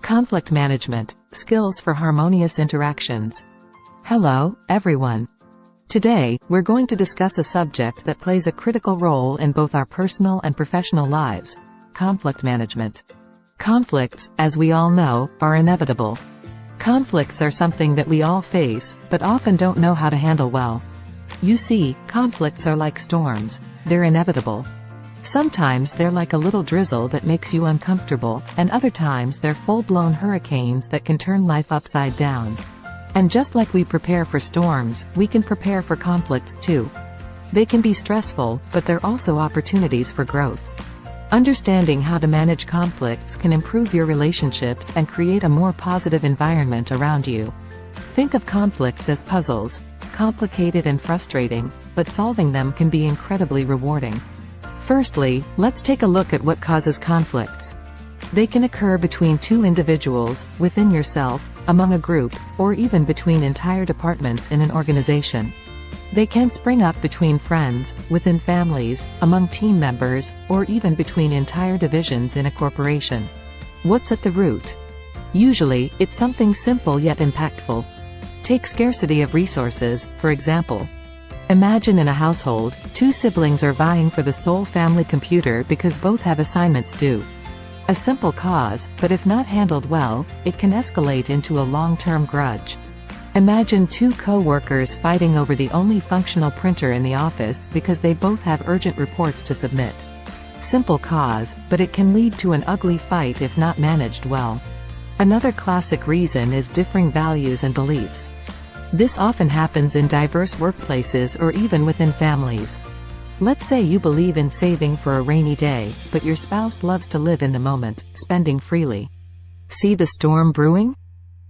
Conflict management, skills for harmonious interactions. Hello, everyone. Today, we're going to discuss a subject that plays a critical role in both our personal and professional lives: conflict management. Conflicts, as we all know, are inevitable. Conflicts are something that we all face, but often don't know how to handle well. You see, conflicts are like storms. They're inevitable. Sometimes they're like a little drizzle that makes you uncomfortable, and other times they're full-blown hurricanes that can turn life upside down. And just like we prepare for storms, we can prepare for conflicts too. They can be stressful, but they're also opportunities for growth. Understanding how to manage conflicts can improve your relationships and create a more positive environment around you. Think of conflicts as puzzles, complicated and frustrating, but solving them can be incredibly rewarding. Firstly, let's take a look at what causes conflicts. They can occur between two individuals, within yourself, among a group, or even between entire departments in an organization. They can spring up between friends, within families, among team members, or even between entire divisions in a corporation. What's at the root? Usually, it's something simple yet impactful. Take scarcity of resources, for example. Imagine in a household, two siblings are vying for the sole family computer because both have assignments due. A simple cause, but if not handled well, it can escalate into a long-term grudge. Imagine two co-workers fighting over the only functional printer in the office because they both have urgent reports to submit. Simple cause, but it can lead to an ugly fight if not managed well. Another classic reason is differing values and beliefs. This often happens in diverse workplaces or even within families. Let's say you believe in saving for a rainy day, but your spouse loves to live in the moment, spending freely. See the storm brewing?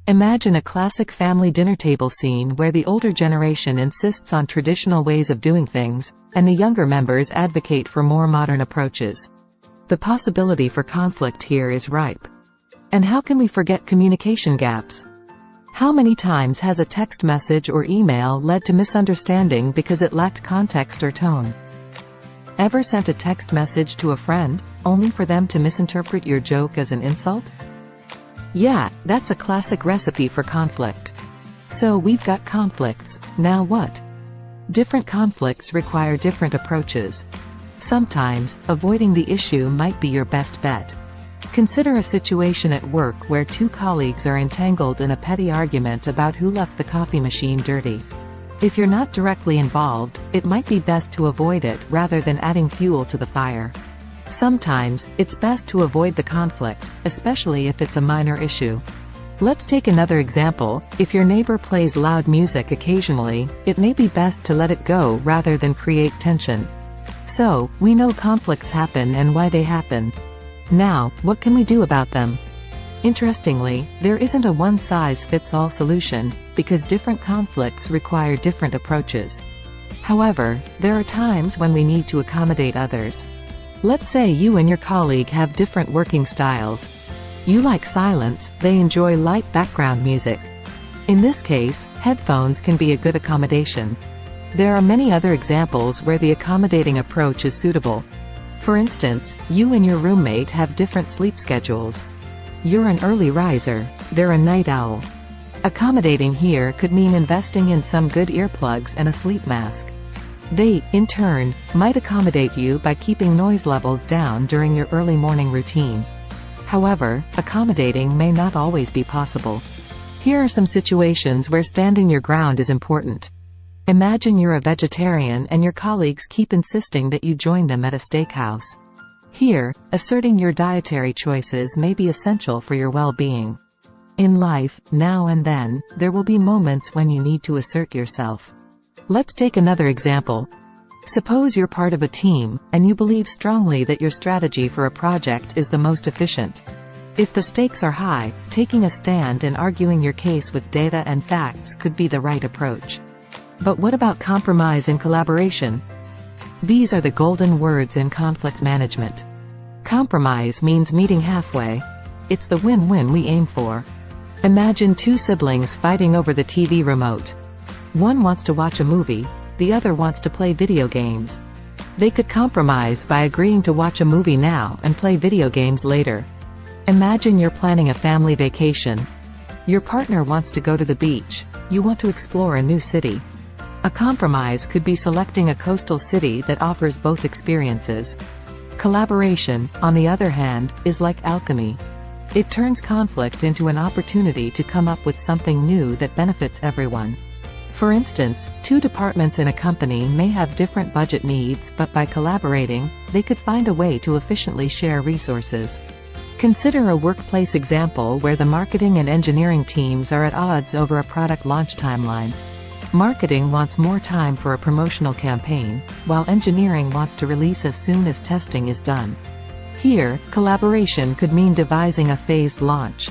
Imagine a classic family dinner table scene where the older generation insists on traditional ways of doing things, and the younger members advocate for more modern approaches. The possibility for conflict here is ripe. And how can we forget communication gaps? How many times has a text message or email led to misunderstanding because it lacked context or tone? Ever sent a text message to a friend, only for them to misinterpret your joke as an insult? Yeah, that's a classic recipe for conflict. So we've got conflicts, now what? Different conflicts require different approaches. Sometimes, avoiding the issue might be your best bet. Consider a situation at work where two colleagues are entangled in a petty argument about who left the coffee machine dirty. If you're not directly involved, it might be best to avoid it rather than adding fuel to the fire. Sometimes, it's best to avoid the conflict, especially if it's a minor issue. Let's take another example. If your neighbor plays loud music occasionally, it may be best to let it go rather than create tension. So, we know conflicts happen and why they happen. Now, what can we do about them? Interestingly, there isn't a one-size-fits-all solution, because different conflicts require different approaches. However, there are times when we need to accommodate others. Let's say you and your colleague have different working styles. You like silence, they enjoy light background music. In this case, headphones can be a good accommodation. There are many other examples where the accommodating approach is suitable. For instance, you and your roommate have different sleep schedules. You're an early riser, they're a night owl. Accommodating here could mean investing in some good earplugs and a sleep mask. They, in turn, might accommodate you by keeping noise levels down during your early morning routine. However, accommodating may not always be possible. Here are some situations where standing your ground is important. Imagine you're a vegetarian and your colleagues keep insisting that you join them at a steakhouse. Here, asserting your dietary choices may be essential for your well-being. In life, now and then, there will be moments when you need to assert yourself. Let's take another example. Suppose you're part of a team, and you believe strongly that your strategy for a project is the most efficient. If the stakes are high, taking a stand and arguing your case with data and facts could be the right approach. But what about compromise and collaboration? These are the golden words in conflict management. Compromise means meeting halfway. It's the win-win we aim for. Imagine two siblings fighting over the TV remote. One wants to watch a movie, the other wants to play video games. They could compromise by agreeing to watch a movie now and play video games later. Imagine you're planning a family vacation. Your partner wants to go to the beach. You want to explore a new city. A compromise could be selecting a coastal city that offers both experiences. Collaboration, on the other hand, is like alchemy. It turns conflict into an opportunity to come up with something new that benefits everyone. For instance, two departments in a company may have different budget needs, but by collaborating, they could find a way to efficiently share resources. Consider a workplace example where the marketing and engineering teams are at odds over a product launch timeline. Marketing wants more time for a promotional campaign, while engineering wants to release as soon as testing is done. Here, collaboration could mean devising a phased launch.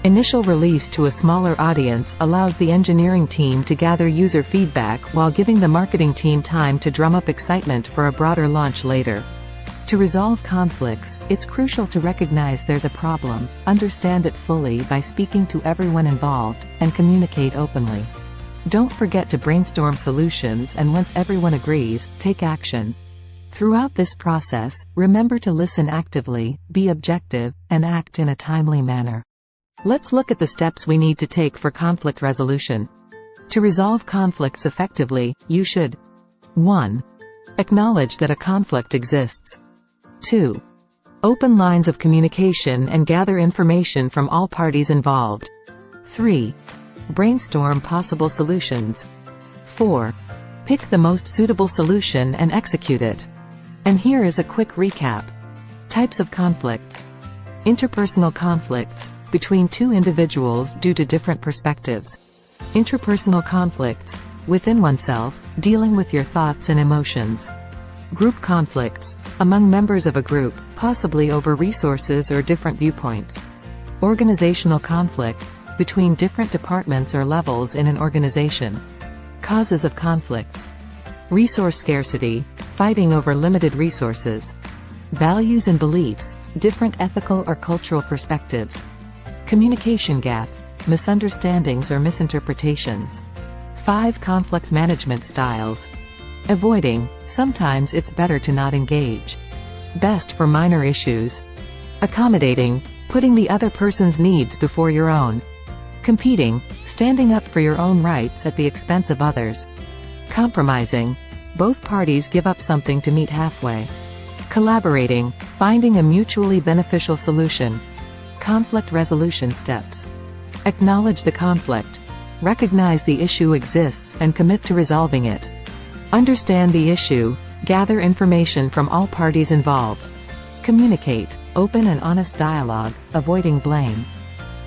Initial release to a smaller audience allows the engineering team to gather user feedback while giving the marketing team time to drum up excitement for a broader launch later. To resolve conflicts, it's crucial to recognize there's a problem, understand it fully by speaking to everyone involved, and communicate openly. Don't forget to brainstorm solutions, and once everyone agrees, take action. Throughout this process, remember to listen actively, be objective, and act in a timely manner. Let's look at the steps we need to take for conflict resolution. To resolve conflicts effectively, you should 1. Acknowledge that a conflict exists. 2. Open lines of communication and gather information from all parties involved. 3. Brainstorm possible solutions. 4. Pick the most suitable solution and execute it. And here is a quick recap. Types of conflicts. Interpersonal conflicts, between two individuals due to different perspectives. Interpersonal conflicts, within oneself, dealing with your thoughts and emotions. Group conflicts, among members of a group, possibly over resources or different viewpoints. Organizational conflicts, between different departments or levels in an organization. Causes of conflicts. Resource scarcity, fighting over limited resources. Values and beliefs, different ethical or cultural perspectives. Communication gap, misunderstandings or misinterpretations. 5 conflict management styles. Avoiding, sometimes it's better to not engage. Best for minor issues. Accommodating, putting the other person's needs before your own. Competing, standing up for your own rights at the expense of others. Compromising, both parties give up something to meet halfway. Collaborating, finding a mutually beneficial solution. Conflict resolution steps. Acknowledge the conflict. Recognize the issue exists and commit to resolving it. Understand the issue, gather information from all parties involved. Communicate, open and honest dialogue, avoiding blame.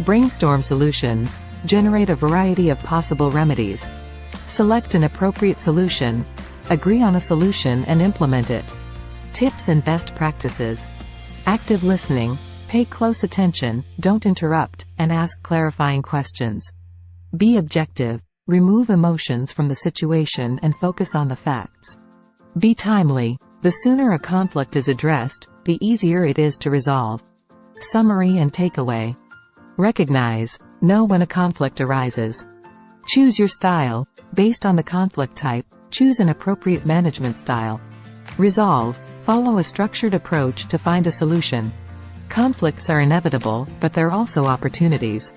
Brainstorm solutions, generate a variety of possible remedies. Select an appropriate solution, agree on a solution and implement it. Tips and best practices. Active listening, pay close attention, don't interrupt, and ask clarifying questions. Be objective. Remove emotions from the situation and focus on the facts. Be timely. The sooner a conflict is addressed, the easier it is to resolve. Summary and takeaway. Recognize. Know when a conflict arises. Choose your style. Based on the conflict type, choose an appropriate management style. Resolve. Follow a structured approach to find a solution. Conflicts are inevitable, but they're also opportunities.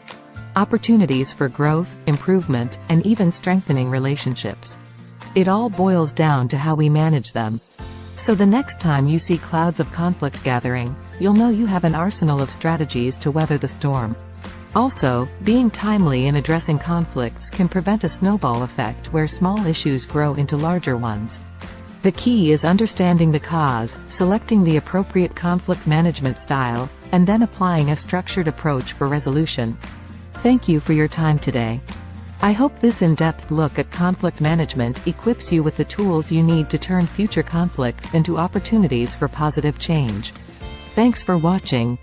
Opportunities for growth, improvement, and even strengthening relationships. It all boils down to how we manage them. So the next time you see clouds of conflict gathering, you'll know you have an arsenal of strategies to weather the storm. Also, being timely in addressing conflicts can prevent a snowball effect where small issues grow into larger ones. The key is understanding the cause, selecting the appropriate conflict management style, and then applying a structured approach for resolution. Thank you for your time today. I hope this in-depth look at conflict management equips you with the tools you need to turn future conflicts into opportunities for positive change. Thanks for watching.